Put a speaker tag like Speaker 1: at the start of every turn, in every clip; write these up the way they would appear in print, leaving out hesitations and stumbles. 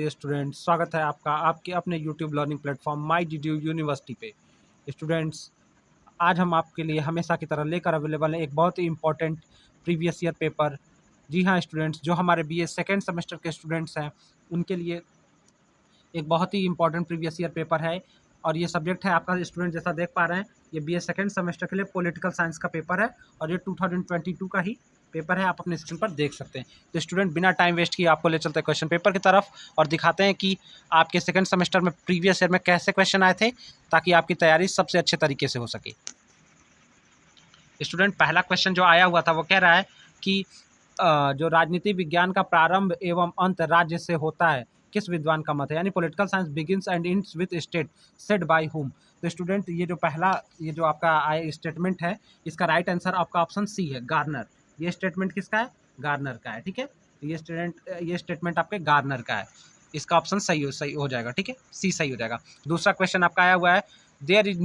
Speaker 1: Dear students, स्वागत है आपका आपके अपने यूट्यूब लर्निंग प्लेटफॉर्म माई डी यूनिवर्सिटी पे। स्टूडेंट्स, आज हम आपके लिए हमेशा की तरह लेकर अवेलेबल है एक बहुत ही इंपॉर्टेंट प्रीवियस ईयर पेपर। जी हाँ स्टूडेंट्स, जो हमारे बीए सेकेंड सेमेस्टर के स्टूडेंट्स हैं उनके लिए एक बहुत ही इंपॉर्टेंट प्रीवियस ईयर पेपर है। और ये सब्जेक्ट है आपका, स्टूडेंट जैसा देख पा रहे हैं, ये बीए सेकेंड सेमेस्टर के लिए पॉलिटिकल साइंस का पेपर है और ये 2022 का ही पेपर है, आप अपने स्क्रीन पर देख सकते हैं। तो स्टूडेंट, बिना टाइम वेस्ट किए आपको ले चलते हैं क्वेश्चन पेपर की तरफ और दिखाते हैं कि आपके सेकंड सेमेस्टर में प्रीवियस ईयर में कैसे क्वेश्चन आए थे, ताकि आपकी तैयारी सबसे अच्छे तरीके से हो सके। स्टूडेंट, पहला क्वेश्चन जो आया हुआ था वो कह रहा है कि जो राजनीति विज्ञान का प्रारंभ एवं अंत राज्य से होता है, किस विद्वान का मत है? यानी political science begins and ends with state, said by whom. तो स्टूडेंट, ये जो पहला ये जो आपका आए स्टेटमेंट है, इसका राइट आंसर आपका ऑप्शन सी है, गार्नर। ये स्टेटमेंट किसका है? गार्नर का है। ठीक है, ये स्टेटमेंट आपके गार्नर का है। इसका ऑप्शन सही हो जाएगा। ठीक है, सी सही हो जाएगा। दूसरा क्वेश्चन आपका आया हुआ है, there is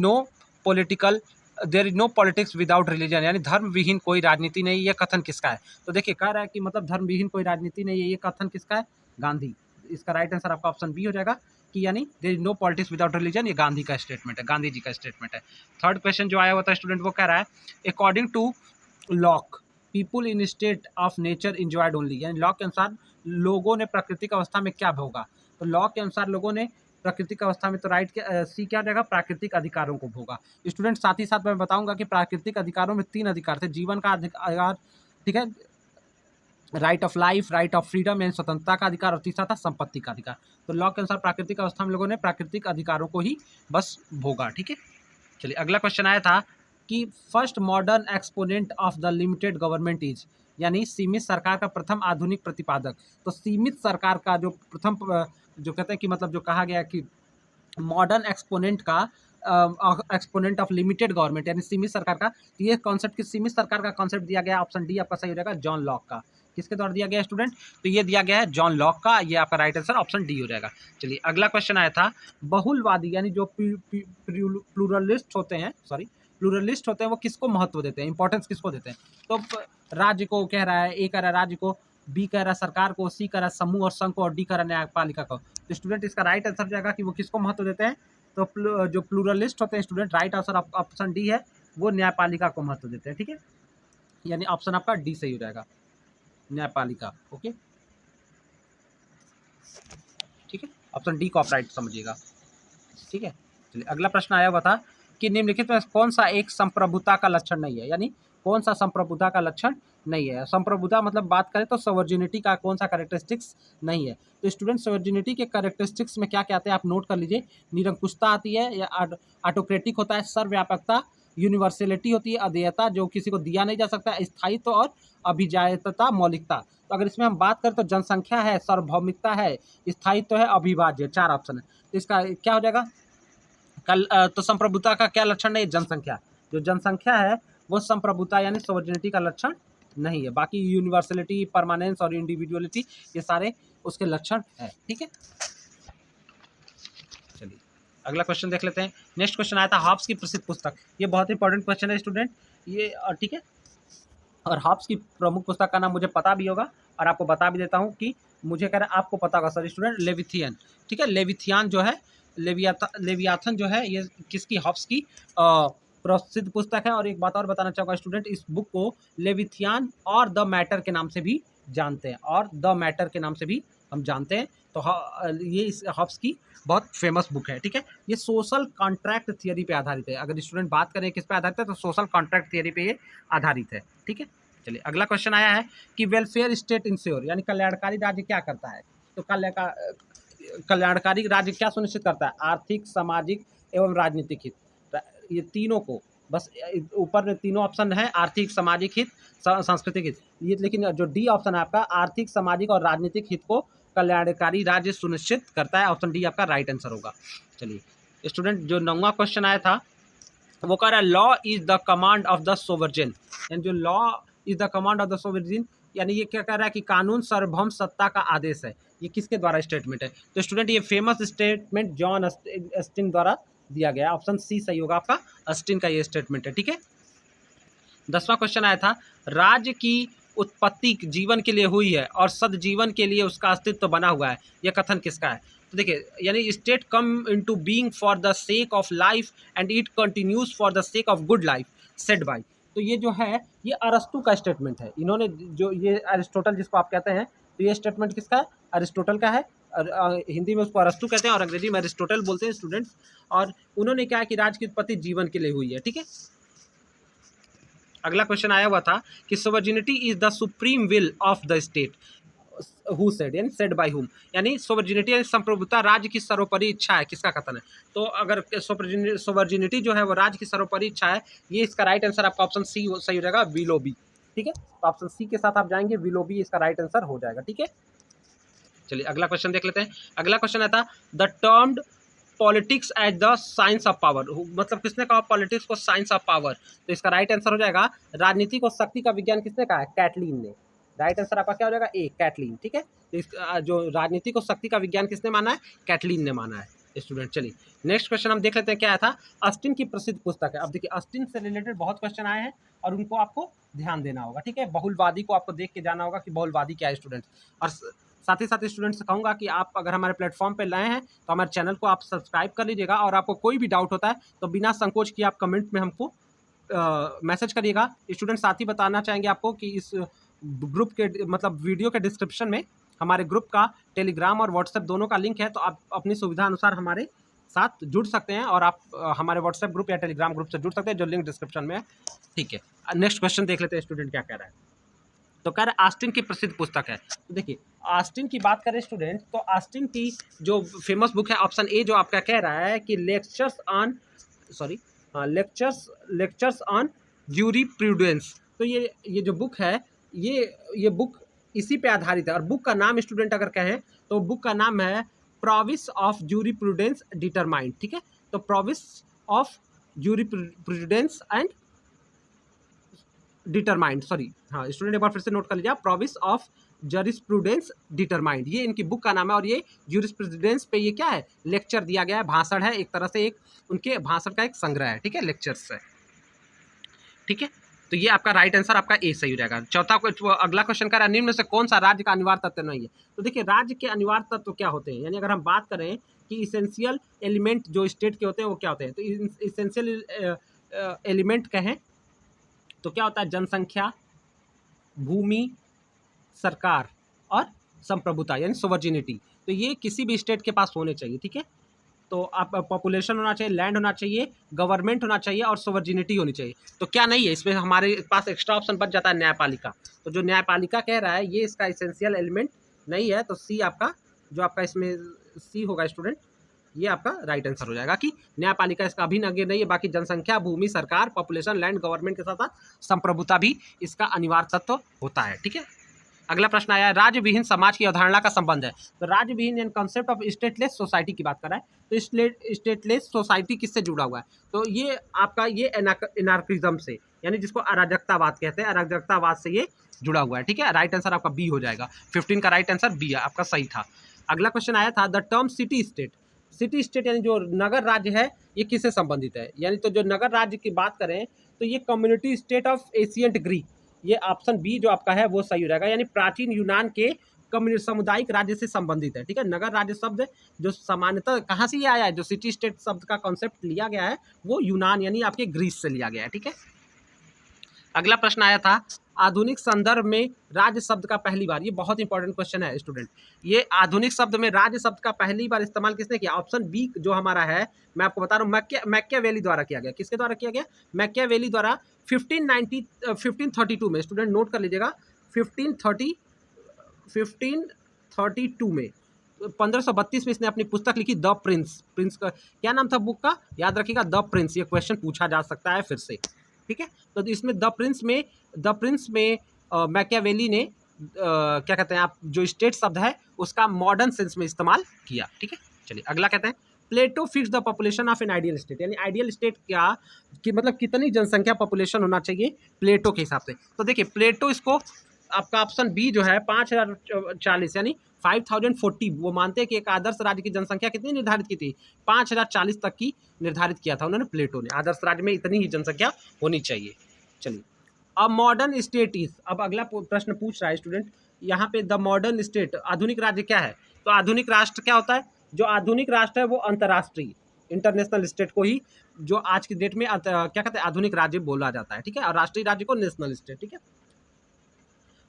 Speaker 1: no politics without religion, यानी धर्म विहीन कोई राजनीति नहीं। ये कथन किसका है? तो देखिए, कह रहा है कि मतलब धर्म विहीन कोई राजनीति नहीं है, ये कथन किसका है? गांधी। इसका राइट आंसर आपका ऑप्शन बी हो जाएगा कि यानी there is no politics without religion, ये गांधी का स्टेटमेंट है, गांधी जी का स्टेटमेंट है। थर्ड क्वेश्चन जो आया हुआ था स्टूडेंट, वो कह रहा है according to Locke people in state of nature enjoyed only, यानी लॉ के अनुसार लोगों ने प्राकृतिक अवस्था में क्या भोगा? तो लॉ के अनुसार लोगों ने प्राकृतिक अवस्था में, तो राइट के सी क्या रहेगा? प्राकृतिक अधिकारों को भोगा। स्टूडेंट, साथ ही साथ मैं बताऊंगा कि प्राकृतिक अधिकारों में 3 अधिकार थे। जीवन का अधिकार, ठीक है, right of life, right of freedom यानी स्वतंत्रता का अधिकार, और तीसरा था संपत्ति का अधिकार। तो लॉ के अनुसार प्राकृतिक अवस्था में लोगों ने प्राकृतिक अधिकारों को ही बस भोगा। ठीक है, चलिए अगला क्वेश्चन आया था कि first modern exponent of the limited government is, यानी सीमित सरकार का प्रथम आधुनिक प्रतिपादक। तो सीमित सरकार का जो प्रथम जो कहते हैं कि मतलब जो कहा गया कि मॉडर्न एक्सपोनेंट का एक्सपोनेंट ऑफ लिमिटेड गवर्नमेंट यानी सीमित सरकार का, ये कॉन्सेप्ट किस सीमित सरकार का कॉन्सेप्ट दिया गया? ऑप्शन डी आपका सही हो जाएगा, जॉन लॉक का। किसके द्वारा दिया गया स्टूडेंट? तो ये दिया गया है जॉन लॉक का, ये आपका राइट आंसर ऑप्शन डी हो जाएगा। चलिए अगला क्वेश्चन आया था, बहुलवादी यानी जो प्लूरलिस्ट होते हैं, प्लूरलिस्ट होते हैं, वो किसको महत्व देते हैं, इंपॉर्टेंस किसको देते हैं? तो राज्य को कह रहा है, ए कह रहा है राज्य को, बी कह रहा है सरकार को, सी कह रहा है समूह और संघ को, और डी कह रहा है न्यायपालिका को। तो स्टूडेंट, इसका राइट आंसर जाएगा कि वो किसको महत्व देते हैं? तो जो प्लूरलिस्ट होते हैं student, right answer option D है, वो न्यायपालिका को महत्व देते हैं। ठीक है, यानी ऑप्शन आपका डी सही हो जाएगा, न्यायपालिका। ओके, ठीक है, ऑप्शन डी को आप राइट समझिएगा। ठीक है, चलिए अगला प्रश्न आया हुआ था कि निम्नलिखित में कौन सा एक संप्रभुता का लक्षण नहीं है, यानी कौन सा संप्रभुता का लक्षण नहीं है? संप्रभुता मतलब बात करें तो सवर्जिनिटी का कौन सा कैरेक्टरिस्टिक्स नहीं है? तो स्टूडेंट, सवर्जिनिटी के कैरेक्टरिस्टिक्स में क्या क्या आते हैं आप नोट कर लीजिए। निरंकुशता आती है, या ऑटोक्रेटिक होता है, सर्वव्यापकता, यूनिवर्सलिटी होती है, अधेयता जो किसी को दिया नहीं जा सकता, स्थायित्व और अभिजातता, मौलिकता। तो अगर इसमें हम बात करें तो जनसंख्या है, सार्वभौमिकता है, स्थायित्व है, अभिभाज्य, 4 ऑप्शन है। तो इसका क्या हो जाएगा? तो संप्रभुता का क्या लक्षण है? जनसंख्या। जो जनसंख्या है वो संप्रभुता यानी सॉवरेनिटी का लक्षण नहीं है। बाकी यूनिवर्सलिटी, परमानेंस और इंडिविजुअलिटी ये सारे उसके लक्षण है। ठीक है, चलिए अगला क्वेश्चन देख लेते हैं। नेक्स्ट क्वेश्चन आया था हॉब्स की प्रसिद्ध पुस्तक। ये बहुत इंपॉर्टेंट क्वेश्चन है स्टूडेंट, ये ठीक है। और हॉब्स की प्रमुख पुस्तक का नाम मुझे पता भी होगा और आपको बता भी देता हूँ कि मुझे कह रहा है आपको पता होगा सर स्टूडेंट, लेविथियन। ठीक है, लेविथियन जो है, लेवियाथन जो है, ये किसकी? हॉब्स की प्रसिद्ध पुस्तक है। और एक बात और बताना चाहूँगा स्टूडेंट, इस बुक को लेविथियन और द मैटर के नाम से भी जानते हैं, और द मैटर के नाम से भी हम जानते हैं। तो ये इस हॉब्स की बहुत फेमस बुक है। ठीक है, ये सोशल कॉन्ट्रैक्ट थियरी पे आधारित है। अगर स्टूडेंट बात करें किस पे आधारित है, तो सोशल कॉन्ट्रैक्ट थियरी पे ये आधारित है। ठीक है, चलिए अगला क्वेश्चन आया है कि वेलफेयर स्टेट इंश्योर, यानी कल्याणकारी राज्य क्या करता है? तो कल्याणकारी राज्य क्या सुनिश्चित करता है? आर्थिक, सामाजिक एवं राजनीतिक हित, ये तीनों को, बस ऊपर में तीनों ऑप्शन है, आर्थिक, सामाजिक हित, सांस्कृतिक हित, ये लेकिन जो डी ऑप्शन है आपका, आर्थिक, सामाजिक और राजनीतिक हित को कल्याणकारी राज्य सुनिश्चित करता है, ऑप्शन डी आपका राइट आंसर होगा। चलिए स्टूडेंट, जो 9वां क्वेश्चन आया था वो कह रहा है law is the command of the sovereign, यानी जो law is the command of the sovereign, यानी ये क्या कह रहा है कि कानून सार्वभौम सत्ता का आदेश है। ये किसके द्वारा स्टेटमेंट है? तो स्टूडेंट, ये फेमस स्टेटमेंट जॉन अस्टिन द्वारा दिया गया, ऑप्शन सी सही होगा आपका, अस्टिन का ये स्टेटमेंट है। ठीक है, 10वां क्वेश्चन आया था राज्य की उत्पत्ति जीवन के लिए हुई है और सदजीवन के लिए उसका अस्तित्व बना हुआ है, यह कथन किसका है? तो देखिए, यानी state come into being for the sake of life and it continues for the sake of good life said bye. तो ये जो है ये अरस्तु का स्टेटमेंट है। इन्होंने जो ये अरिस्टोटल जिसको आप कहते हैं, तो ये स्टेटमेंट किसका है? अरिस्टोटल का है। हिंदी में उसको अरस्तु कहते हैं और अंग्रेजी में अरिस्टोटल बोलते हैं स्टूडेंट्स। और उन्होंने क्या है कि राज्य की उत्पत्ति जीवन के लिए हुई है, ठीक है। अगला क्वेश्चन आया हुआ था कि sovereignty is the supreme will of the state, who said, यानी सेड बाय हुम, यानी सोवर्जिनिटी यानी संप्रभुता राज्य की सर्वोपरि इच्छा है, किसका कथन है? तो अगर सोवर्जिनिटी जो है वो राज्य की सर्वोपरि इच्छा है, ये इसका राइट आंसर आपका ऑप्शन सी सही हो जाएगा, विलोबी, ठीक है। तो ऑप्शन सी के साथ आप जाएंगे, विलोबी इसका राइट आंसर हो जाएगा, ठीक है। चलिए अगला क्वेश्चन देख लेते हैं। अगला क्वेश्चन आता the termed politics as the science of power, मतलब किसने कहा पॉलिटिक्स को साइंस ऑफ पावर? तो इसका राइट आंसर हो जाएगा राजनीति को शक्ति का विज्ञान किसने कहा है? कैटलीन ने। राइट आंसर आपका क्या हो जाएगा? ए, कैटलीन, ठीक है। तो इस जो राजनीति को शक्ति का विज्ञान किसने माना है? कैटलीन ने माना है स्टूडेंट। चलिए नेक्स्ट क्वेश्चन हम देख लेते हैं क्या था। ऑस्टिन की प्रसिद्ध पुस्तक है। अब देखिए ऑस्टिन से रिलेटेड बहुत क्वेश्चन आए हैं और उनको आपको ध्यान देना होगा, ठीक है। बहुलवादी को आपको देख के जाना होगा कि बहुलवादी क्या है स्टूडेंट। और साथ ही साथ स्टूडेंट्स से कहूँगा कि आप अगर हमारे प्लेटफॉर्म पे लाए हैं तो हमारे चैनल को आप सब्सक्राइब कर लीजिएगा और आपको कोई भी डाउट होता है तो बिना संकोच किए आप कमेंट में हमको मैसेज करिएगा। स्टूडेंट साथ ही बताना चाहेंगे आपको कि इस ग्रुप के मतलब वीडियो के डिस्क्रिप्शन में हमारे ग्रुप का टेलीग्राम और व्हाट्सएप दोनों का लिंक है, तो आप अपनी सुविधा अनुसार हमारे साथ जुड़ सकते हैं और आप हमारे व्हाट्सएप ग्रुप या टेलीग्राम ग्रुप से जुड़ सकते हैं, जो लिंक डिस्क्रिप्शन में है, ठीक है। नेक्स्ट क्वेश्चन देख लेते हैं स्टूडेंट क्या कह रहा है। तो कह रहे हैं ऑस्टिन की प्रसिद्ध पुस्तक है। तो देखिए ऑस्टिन की बात करें स्टूडेंट, तो ऑस्टिन की जो फेमस बुक है, ऑप्शन ए जो आपका कह रहा है कि लेक्चर्स ऑन ज्यूरिप्रूडेंस। तो ये जो बुक है ये बुक इसी पे आधारित है। और बुक का नाम स्टूडेंट अगर कहें तो बुक का नाम है प्रोविस ऑफ ज्यूरिप्रूडेंस डिटरमाइंड, ठीक है। तो province of jurisprudence and determined, sorry, हाँ स्टूडेंट एक बार फिर से नोट कर लीजिए, प्रोविस ऑफ जरिस्प्रूडेंस डिटरमाइंड, ये इनकी बुक का नाम है। और ये जूरिस्प्रूडेंस पे ये क्या है? लेक्चर दिया गया है, भाषण है, एक तरह से एक उनके भाषण का एक संग्रह है, ठीक है, लेक्चर्स है, ठीक है। तो ये आपका राइट आंसर आपका ए सही हो जाएगा। चौथा अगला क्वेश्चन कर रहा है निम्न में से कौन सा राज्य का अनिवार्य तत्व नहीं है? तो देखिए राज्य के अनिवार्य तत्व क्या होते हैं, यानी अगर हम बात करें कि इसेंशियल एलिमेंट जो स्टेट के होते हैं वो क्या होते हैं, तो इसेंशियल एलिमेंट कहें तो क्या होता है? जनसंख्या, भूमि, सरकार और संप्रभुता यानी सोवर्जिनिटी। तो ये किसी भी स्टेट के पास होने चाहिए, ठीक है। तो आप पॉपुलेशन होना चाहिए, लैंड होना चाहिए, गवर्नमेंट होना चाहिए और सोवर्जिनिटी होनी चाहिए। तो क्या नहीं है इसमें? हमारे पास एक्स्ट्रा ऑप्शन बच जाता है न्यायपालिका। तो जो न्यायपालिका कह रहा है ये इसका इसेंशियल एलिमेंट नहीं है, तो सी आपका जो आपका इसमें सी होगा स्टूडेंट, ये आपका राइट आंसर हो जाएगा कि न्यायपालिका इसका अभिन्न अंग नहीं है। बाकी जनसंख्या, भूमि, सरकार, पॉपुलेशन, लैंड, गवर्नमेंट के साथ साथ संप्रभुता भी इसका अनिवार्य तत्व होता है, ठीक है। अगला प्रश्न आया है राज्य विहीन समाज की अवधारणा का संबंध है। तो राज्य विहीन यानी कॉन्सेप्ट ऑफ स्टेटलेस सोसाइटी की बात कर रहा है। तो स्टेटलेस सोसाइटी किससे जुड़ा हुआ है? तो ये आपका ये एनार्किज्म से, यानी जिसको अराजकतावाद कहते हैं, अराजकतावाद से ये जुड़ा हुआ है, ठीक है। राइट आंसर आपका बी हो जाएगा। 15 का राइट आंसर बी आपका सही था। अगला क्वेश्चन आया था the term city state. City state यानी जो नगर राज्य है ये किससे संबंधित है? यानी तो जो नगर राज्य की बात करें तो ये community state of ancient Greek, ये ऑप्शन बी जो आपका है वो सही हो जाएगा, यानी प्राचीन यूनान के सामुदायिक राज्य से संबंधित है, ठीक है। नगर राज्य शब्द जो सामान्यतः कहाँ से ये आया है, जो सिटी स्टेट शब्द का कॉन्सेप्ट लिया गया है वो यूनान यानी आपके ग्रीस से लिया गया है, ठीक है। अगला प्रश्न आया था आधुनिक संदर्भ में राज्य शब्द का पहली बार, ये बहुत इंपॉर्टेंट क्वेश्चन है स्टूडेंट, ये आधुनिक शब्द में राज्य शब्द का पहली बार इस्तेमाल किसने किया? ऑप्शन बी जो हमारा है, मैं आपको बता रहा हूँ, मैकियावेली द्वारा किया गया। किसके द्वारा किया गया? मैकियावेली द्वारा 1532 में, स्टूडेंट नोट कर लीजिएगा, 1532 में, 1532 में इसने अपनी पुस्तक लिखी द प्रिंस। प्रिंस का क्या नाम था बुक का? याद रखिएगा, द प्रिंस। ये क्वेश्चन पूछा जा सकता है फिर से, ठीक है। तो इसमें द प्रिंस में मैकियावेली ने क्या कहते हैं आप, जो स्टेट शब्द है उसका मॉडर्न सेंस में इस्तेमाल किया, ठीक है। चलिए अगला कहते हैं Plato fix the population of an ideal state, यानी आइडियल स्टेट क्या कि मतलब कितनी जनसंख्या पॉपुलेशन होना चाहिए प्लेटो के हिसाब से। तो देखिए प्लेटो इसको आपका ऑप्शन बी जो है 5040 यानी 5040, वो मानते हैं कि एक आदर्श राज्य की जनसंख्या कितनी निर्धारित की थी? 5040 तक की निर्धारित किया था उन्होंने, प्लेटो ने। आदर्श राज्य में इतनी ही जनसंख्या होनी चाहिए। चलिए अ मॉडर्न स्टेट इज, अब अगला प्रश्न पूछ रहा है स्टूडेंट यहाँ पे, द मॉडर्न स्टेट, आधुनिक राज्य क्या है? तो आधुनिक राष्ट्र क्या होता है? जो आधुनिक राष्ट्र है वो अंतर्राष्ट्रीय, इंटरनेशनल स्टेट को ही जो आज की डेट में क्या कहते हैं, आधुनिक राज्य बोला जाता है, ठीक है। और राष्ट्रीय राज्य को नेशनल स्टेट, ठीक है।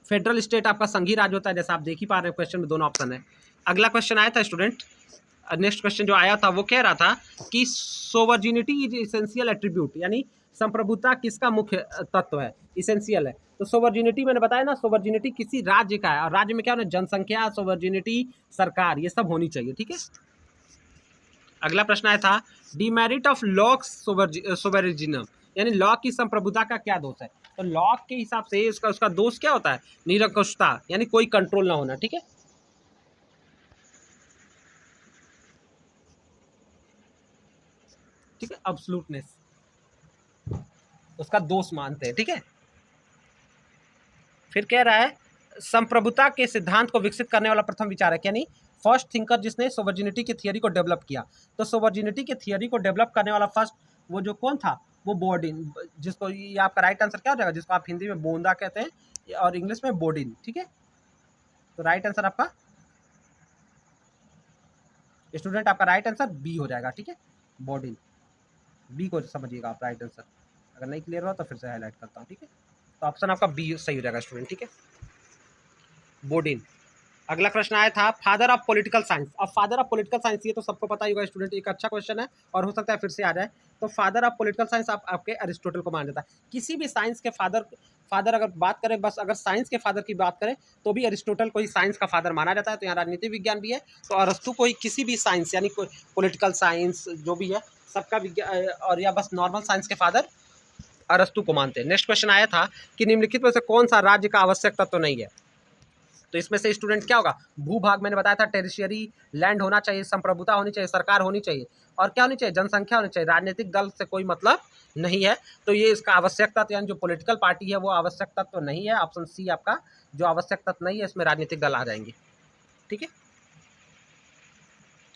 Speaker 1: फेडरल स्टेट आपका संघीय राज्य होता है, जैसा आप देख ही पा रहे हैं क्वेश्चन में दोनों ऑप्शन है। अगला क्वेश्चन आया था स्टूडेंट, नेक्स्ट क्वेश्चन जो आया था वो कह रहा था कि सोवर्जिनिटी इज इसेंशियल एट्रीब्यूट, यानी संप्रभुता किसका मुख्य तत्व है, इसेंशियल है। तो सोवर्जिनिटी मैंने बताया ना, सोवर्जिनिटी किसी राज्य का है, और राज्य में क्या होना, जनसंख्या, सोवर्जिनिटी, सरकार, ये सब होनी चाहिए, ठीक है। अगला प्रश्न आया था डिमेरिट ऑफ लॉक सोवरिजिनम, यानी लॉ की संप्रभुता का क्या दोष है? तो लॉ के हिसाब से उसका दोष क्या होता है? निरंकुशता, यानी कोई कंट्रोल ना होना, ठीक है। ठीक है, अब्सोल्यूटनेस उसका दोष मानते हैं, ठीक है। फिर कह रहा है संप्रभुता के सिद्धांत को विकसित करने वाला प्रथम विचारक, यानी फर्स्ट थिंकर जिसने सोवर्जिनिटी की थियरी को डेवलप किया। तो सोवर्जिनिटी की थियरी को डेवलप करने वाला फर्स्ट वो जो कौन था, वो बोर्डिन, जिसको ये आपका राइट आंसर क्या हो जाएगा, जिसको आप हिंदी में बोंदा कहते हैं और इंग्लिश में बोर्डिन, ठीक है। तो राइट आंसर आपका स्टूडेंट, आपका राइट आंसर बी हो जाएगा, ठीक है, बोर्डिन, बी को समझिएगा आप राइट आंसर। अगर नहीं क्लियर हुआ तो फिर से हाईलाइट करता हूँ, ठीक है। तो ऑप्शन आपका बी सही हो जाएगा स्टूडेंट, ठीक है, बोर्डिन। अगला प्रश्न आया था फादर ऑफ पॉलिटिकल साइंस। अब फादर ऑफ पॉलिटिकल साइंस ये तो सबको पता ही होगा स्टूडेंट, एक अच्छा क्वेश्चन है और हो सकता है फिर से आ जाए। तो फादर ऑफ पॉलिटिकल साइंस आपके अरिस्टोटल को माना जाता है। किसी भी साइंस के फादर अगर बात करें, बस अगर साइंस के फादर की बात करें तो भी अरिस्टोटल को ही साइंस का फादर माना जाता है। तो यहाँ राजनीति विज्ञान भी है, तो अरस्तु को ही किसी भी साइंस, यानी पॉलिटिकल साइंस जो भी है सबका विज्ञान, और या बस नॉर्मल साइंस के फादर अरस्तु को मानते हैं। नेक्स्ट क्वेश्चन आया था कि निम्नलिखित में से कौन सा राज्य का आवश्यक तत्व नहीं है? तो इसमें से स्टूडेंट क्या होगा, भूभाग मैंने बताया था, टेरिशियरी लैंड होना चाहिए, संप्रभुता होनी चाहिए, सरकार होनी चाहिए, और क्या होनी चाहिए, जनसंख्या होनी चाहिए, राजनीतिक दल से कोई मतलब नहीं है। तो ये इसका आवश्यक तत्व, यानी जो पॉलिटिकल पार्टी है वो आवश्यक तत्व नहीं है। ऑप्शन सी आपका जो आवश्यक तत्व नहीं है, इसमें राजनीतिक दल आ जाएंगे, ठीक है।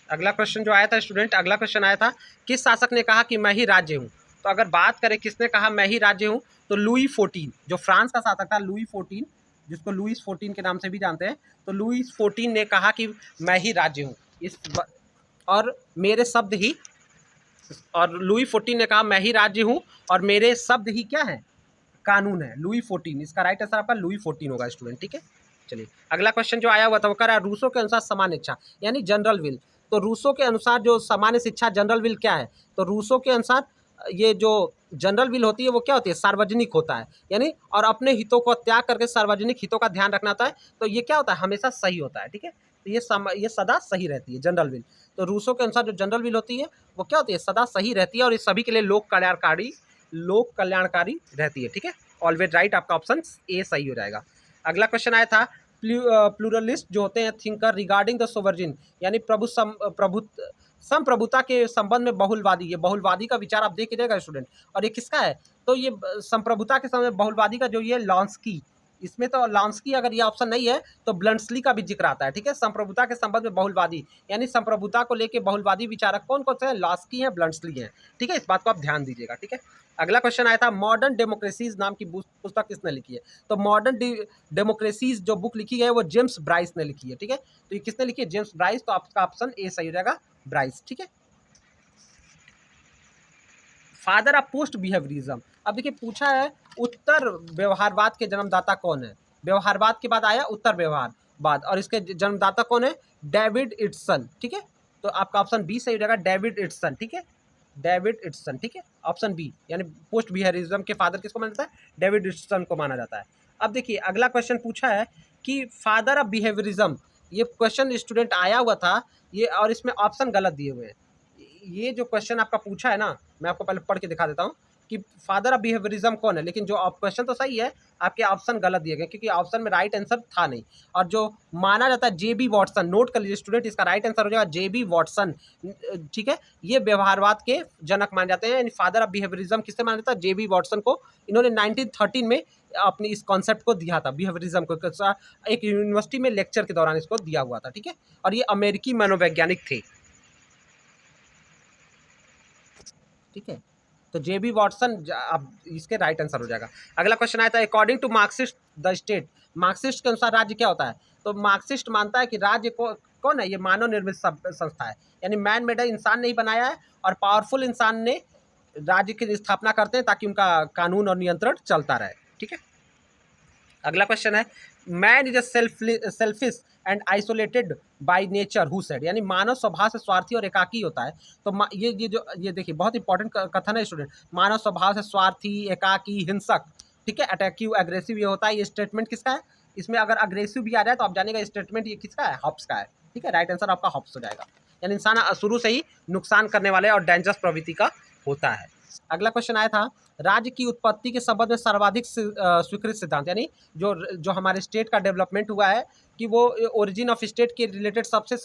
Speaker 1: अगला क्वेश्चन जो आया था स्टूडेंट, अगला क्वेश्चन आया था किस शासक ने कहा कि मैं ही राज्य हूँ? तो अगर बात करें किसने कहा मैं ही राज्य हूँ, तो लुई 14, जो फ्रांस का शासक था, लुई 14, जिसको लुईस 14 के नाम से भी जानते हैं। तो लुईस 14 ने कहा कि मैं ही राज्य हूँ, और मेरे शब्द ही, और लुई 14 ने कहा मैं ही राज्य हूँ और मेरे शब्द ही क्या है, कानून है। लुई 14, इसका राइट आंसर आपका लुई 14 होगा स्टूडेंट, ठीक है। चलिए अगला क्वेश्चन जो आया हुआ था वो कह रहा है रूसो के अनुसार समान इच्छा, यानी जनरल विल। तो रूसो के अनुसार जो सामान्य शिक्षा जनरल विल क्या है? तो रूसो के अनुसार ये जो जनरल विल होती है वो क्या होती है, सार्वजनिक होता है, यानी और अपने हितों को त्याग करके सार्वजनिक हितों का ध्यान रखना होता है। तो ये क्या होता है, हमेशा सही होता है, ठीक है। तो ये सदा सही रहती है जनरल विल। तो रूसो के अनुसार जो जनरल विल होती है वो क्या होती है, सदा सही रहती है, और ये सभी के लिए लोक कल्याणकारी रहती है, ठीक है। ऑलवेज राइट, आपका ऑप्शन ए सही हो जाएगा। अगला क्वेश्चन आया था प्लूरलिस्ट जो होते हैं थिंकर रिगार्डिंग द सोवर्जिन, यानी संप्रभुता के संबंध में बहुलवादी, ये बहुलवादी का विचार आप देख लीजिएगा स्टूडेंट। और ये किसका है? तो ये संप्रभुता के संबंध में बहुलवादी का जो ये लॉन्स्की, इसमें तो लॉन्स्की अगर ये ऑप्शन नहीं है तो ब्लंट्सली का भी जिक्र आता है, ठीक है। संप्रभुता के संबंध में बहुलवादी, यानी संप्रभुता को लेकर बहुलवादी विचारक कौन कौन से हैं, लॉन्स्की हैं, ब्लंट्सली हैं, ठीक है। इस बात को आप ध्यान दीजिएगा, ठीक है। अगला क्वेश्चन आया था मॉडर्न डेमोक्रेसीज नाम की पुस्तक किसने लिखी है? तो मॉडर्न डेमोक्रेसीज जो बुक लिखी है वो जेम्स ब्राइस ने लिखी है, ठीक है। तो ये किसने लिखी है, जेम्स ब्राइस। तो आपका ऑप्शन ए सही हो जाएगा, ब्राइस, ठीक है। फादर ऑफ पोस्ट बिहेवियरिज्म, अब देखिए पूछा है उत्तर व्यवहारवाद के जन्मदाता कौन है? व्यवहारवाद के बाद आया उत्तर व्यवहारवाद, और इसके जन्मदाता कौन है? डेविड इट्सन, ठीक है। तो आपका ऑप्शन बी सही हो जाएगा, डेविड इट्सन, ठीक है, डेविड इट्सन, ठीक है, ऑप्शन बी, यानी पोस्ट बिहेवियरिज्म के फादर किसको माना जाता है? डेविड इट्सन को माना जाता है। अब देखिए अगला क्वेश्चन पूछा है कि फादर ऑफ बिहेवियरिज्म, ये क्वेश्चन स्टूडेंट आया हुआ था ये, और इसमें ऑप्शन गलत दिए हुए हैं। ये जो क्वेश्चन आपका पूछा है ना, मैं आपको पहले पढ़ के दिखा देता हूँ कि फादर ऑफ बिहेवियरिज्म कौन है, लेकिन जो क्वेश्चन तो सही है, आपके ऑप्शन गलत दिए गए क्योंकि ऑप्शन में राइट आंसर था नहीं। और जो माना जाता है जेबी वॉटसन, नोट कर लीजिए स्टूडेंट, इसका राइट आंसर हो जाएगा जेबी वॉटसन, ठीक है। ये व्यवहारवाद के जनक माने जाते हैं, यानी फादर ऑफ बिहेवियरिज्म किससे माना जाता है? जेबी वॉटसन को। इन्होंने 1913 में अपनी इस कॉन्सेप्ट को दिया था, बिहेवियरिज्म को, एक यूनिवर्सिटी में लेक्चर के दौरान इसको दिया हुआ था, ठीक है। और ये अमेरिकी मनोवैज्ञानिक थे, ठीक है। तो JB वॉटसन अब इसके राइट आंसर हो जाएगा। अगला क्वेश्चन आया था, according to Marxist the state, Marxist के अनुसार राज्य क्या होता है? तो मार्क्सिस्ट मानता है कि राज्य को कौन है, ये मानव निर्मित संस्था है, यानी मैन मेड है, इंसान नहीं बनाया है, और पावरफुल इंसान ने राज्य की स्थापना करते हैं ताकि उनका कानून और नियंत्रण चलता रहे। ठीक है, अगला क्वेश्चन है, man is a selfish and isolated by nature who said, यानी मानव स्वभाव से स्वार्थी और एकाकी होता है। तो ये देखिए बहुत इंपॉर्टेंट कथन है स्टूडेंट, मानव स्वभाव से स्वार्थी, एकाकी, हिंसक, ठीक है, अटैकिव, एग्रेसिव ये होता है। ये स्टेटमेंट किसका है? इसमें अगर अग्रेसिव भी आ जाए तो आप जानेगा स्टेटमेंट ये किसका है, हॉब्स का है। ठीक है, राइट आंसर आपका हॉब्स हो जाएगा, यानी इंसान शुरू से ही नुकसान करने वाले और डेंजरस प्रवृत्ति का होता है। अगला क्वेश्चन आया था, राज्य की उत्पत्ति के संबंध में सर्वाधिक स्वीकृत सिद्धांत, यानी जो हमारे स्टेट का डेवलपमेंट हुआ है कि वो ओरिजिन ऑफ स्टेट के रिलेटेड सबसे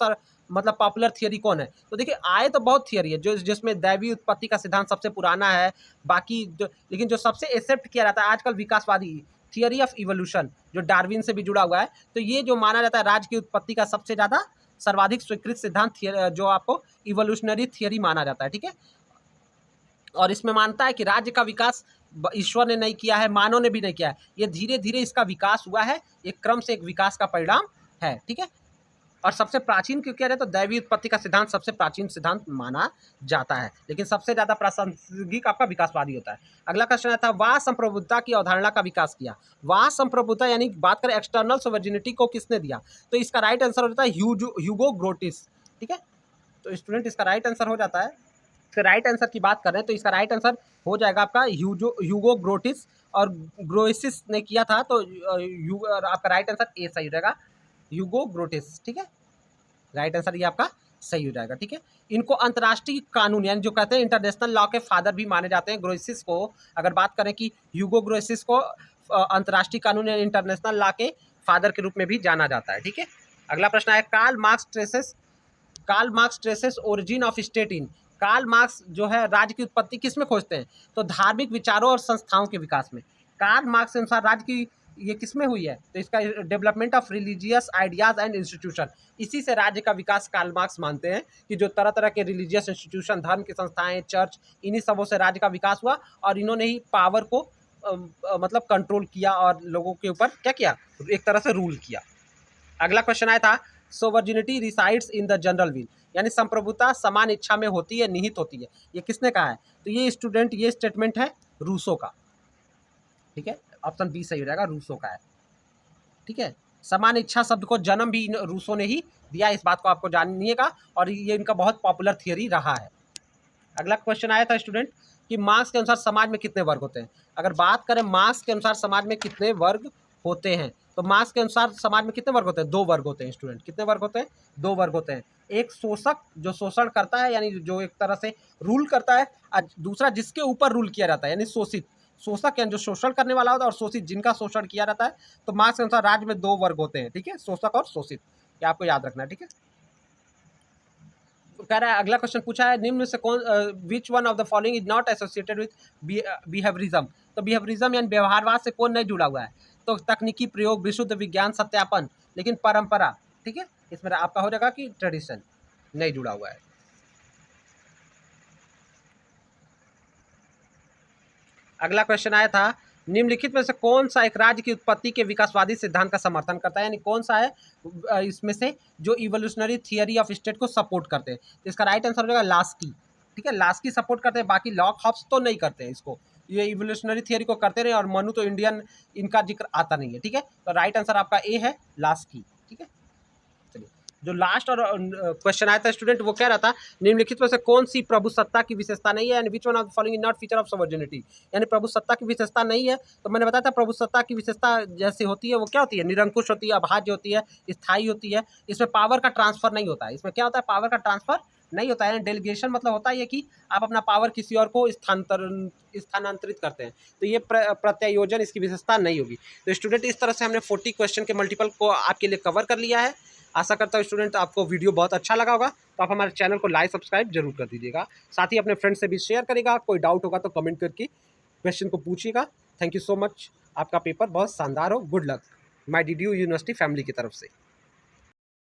Speaker 1: मतलब पॉपुलर थियरी कौन है? तो देखिए आए तो बहुत थियरी है, जिसमें दैवीय उत्पत्ति का सिद्धांत सबसे पुराना है, बाकी लेकिन जो सबसे एक्सेप्ट किया जाता है आजकल विकासवादी थियरी ऑफ इवोल्यूशन, जो डार्विन से भी जुड़ा हुआ है। तो ये जो माना जाता है राज्य की उत्पत्ति का सबसे ज़्यादा सर्वाधिक स्वीकृत सिद्धांत जो आपको इवोल्यूशनरी थियरी माना जाता है। ठीक है, और इसमें मानता है कि राज्य का विकास ईश्वर ने नहीं किया है, मानव ने भी नहीं किया है, ये धीरे धीरे इसका विकास हुआ है, एक क्रम से एक विकास का परिणाम है। ठीक है, और सबसे प्राचीन क्यों किया जाए तो दैवीय उत्पत्ति का सिद्धांत सबसे प्राचीन सिद्धांत माना जाता है, लेकिन सबसे ज़्यादा प्रासंगिक आपका विकासवादी होता है। अगला क्वेश्चन था, वाह संप्रभुता की अवधारणा का विकास किया। वाह संप्रभुता यानी बात करें एक्सटर्नल सोवर्जिनिटी को किसने दिया? तो इसका राइट आंसर हो जाता है ह्यूगो ग्रोटिस। ठीक है, तो स्टूडेंट इसका राइट आंसर हो जाता है, इसका राइट आंसर की बात कर रहे हैं तो इसका राइट आंसर हो जाएगा आपका ह्यूगो ग्रोटिस, और ग्रोइसिस ने किया था, तो आपका राइट आंसर ए सही हो जाएगा, ह्यूगो ग्रोटिस। ठीक है, राइट आंसर ये आपका सही हो जाएगा। ठीक है, इनको अंतर्राष्ट्रीय कानून यानी जो कहते हैं इंटरनेशनल लॉ के फादर भी माने जाते हैं। ग्रोइसिस को अगर बात करें कि ह्यूगो ग्रोइसिस को अंतर्राष्ट्रीय कानून यानी इंटरनेशनल लॉ के फादर के रूप में भी जाना जाता है। ठीक है, अगला प्रश्न है, Karl Marx traces origin of state in. Karl Marx जो है राज्य की उत्पत्ति किस में खोजते हैं? तो धार्मिक विचारों और संस्थाओं के विकास में। कार्ल मार्क्स के अनुसार राज्य की ये किस में हुई है? तो इसका development of religious ideas and institution, इसी से राज्य का विकास कार्ल मार्क्स मानते हैं कि जो तरह तरह के रिलीजियस इंस्टीट्यूशन, धर्म की संस्थाएं, चर्च, इन्हीं सबों से राज्य का विकास हुआ, और इन्होंने ही पावर को मतलब कंट्रोल किया और लोगों के ऊपर क्या किया, एक तरह से रूल किया। अगला क्वेश्चन आया था, sovereignty resides in the general will, यानी संप्रभुता समान इच्छा में होती है, निहित होती है, ये किसने कहा है? तो ये स्टूडेंट ये स्टेटमेंट है रूसो का। ठीक है, ऑप्शन बी सही हो जाएगा, रूसो का है। ठीक है, समान इच्छा शब्द को जन्म भी रूसो ने ही दिया, इस बात को आपको जानिएगा, और ये इनका बहुत पॉपुलर थियरी रहा है। अगला क्वेश्चन आया था स्टूडेंट कि मार्क्स के अनुसार समाज में कितने वर्ग होते हैं? अगर बात करें मार्क्स के अनुसार समाज में कितने वर्ग होते हैं, तो मार्क्स के अनुसार समाज में कितने वर्ग होते हैं? 2 वर्ग होते हैं स्टूडेंट। कितने वर्ग होते हैं? 2 वर्ग होते हैं। एक शोषक जो शोषण करता है, यानी जो एक तरह से रूल करता है, और दूसरा जिसके ऊपर रूल किया जाता है, यानी शोषित। शोषक यानी जो शोषण करने वाला होता है, और शोषित जिनका शोषण किया जाता है। तो मार्क्स के अनुसार राज्य में 2 वर्ग होते हैं। ठीक है, शोषक और शोषित, ये आपको याद रखना है। ठीक है, कह रहा है, अगला क्वेश्चन पूछा है, निम्न से कौन which one of the following is not associated with behaviourism. तो बिहेवियरिज्म यानी व्यवहारवाद से कौन नहीं जुड़ा हुआ है? तो तकनीकी प्रयोग, विशुद्ध विज्ञान, सत्यापन, लेकिन परंपरा। ठीक है, इसमें आपका हो जाएगा कि ट्रेडिशन नहीं जुड़ा हुआ है। अगला क्वेश्चन आया था, निम्नलिखित में से कौन सा एक राज्य की उत्पत्ति के विकासवादी सिद्धांत का समर्थन करता है, यानी कौन सा है इसमें से जो इवोल्यूशनरी थियरी ऑफ स्टेट को सपोर्ट करते हैं? तो इसका राइट आंसर हो जाएगा लास्की। ठीक है, लास्की सपोर्ट करते हैं, बाकी लॉक हॉब्स तो नहीं करते हैं इसको, ये इवोल्यूशनरी थियरी को करते रहे, और मनु तो इंडियन, इनका जिक्र आता नहीं है। ठीक है, तो राइट आंसर आपका ए है, लास्की। ठीक है, चलिए जो लास्ट और क्वेश्चन आया था स्टूडेंट, वो कह रहा था, निम्नलिखित में से कौन सी प्रभुसत्ता की विशेषता नहीं है, यानी which one of the following is not feature of sovereignty, यानी प्रभुसत्ता की विशेषता नहीं है। तो मैंने बताया था प्रभुसत्ता की विशेषता जैसी होती है वो क्या होती है, निरंकुश होती है, अभाज्य होती है, स्थायी होती है, इसमें पावर का ट्रांसफर नहीं होता है। इसमें क्या होता है, पावर का ट्रांसफर नहीं होता है। डेलीगेशन मतलब होता है कि आप अपना पावर किसी और को स्थानांतरित करते हैं, तो ये प्रत्यायोजन इसकी विशेषता नहीं होगी। तो स्टूडेंट इस तरह से हमने 40 क्वेश्चन के मल्टीपल को आपके लिए कवर कर लिया है। आशा करता हूँ स्टूडेंट आपको वीडियो बहुत अच्छा लगा होगा, तो आप हमारे चैनल को लाइक सब्सक्राइब जरूर कर दीजिएगा, साथ ही अपने फ्रेंड से भी शेयर करेगा। कोई डाउट होगा तो कमेंट करके क्वेश्चन को पूछिएगा। थैंक यू सो मच, आपका पेपर बहुत शानदार हो, good luck my DDU university family की तरफ से।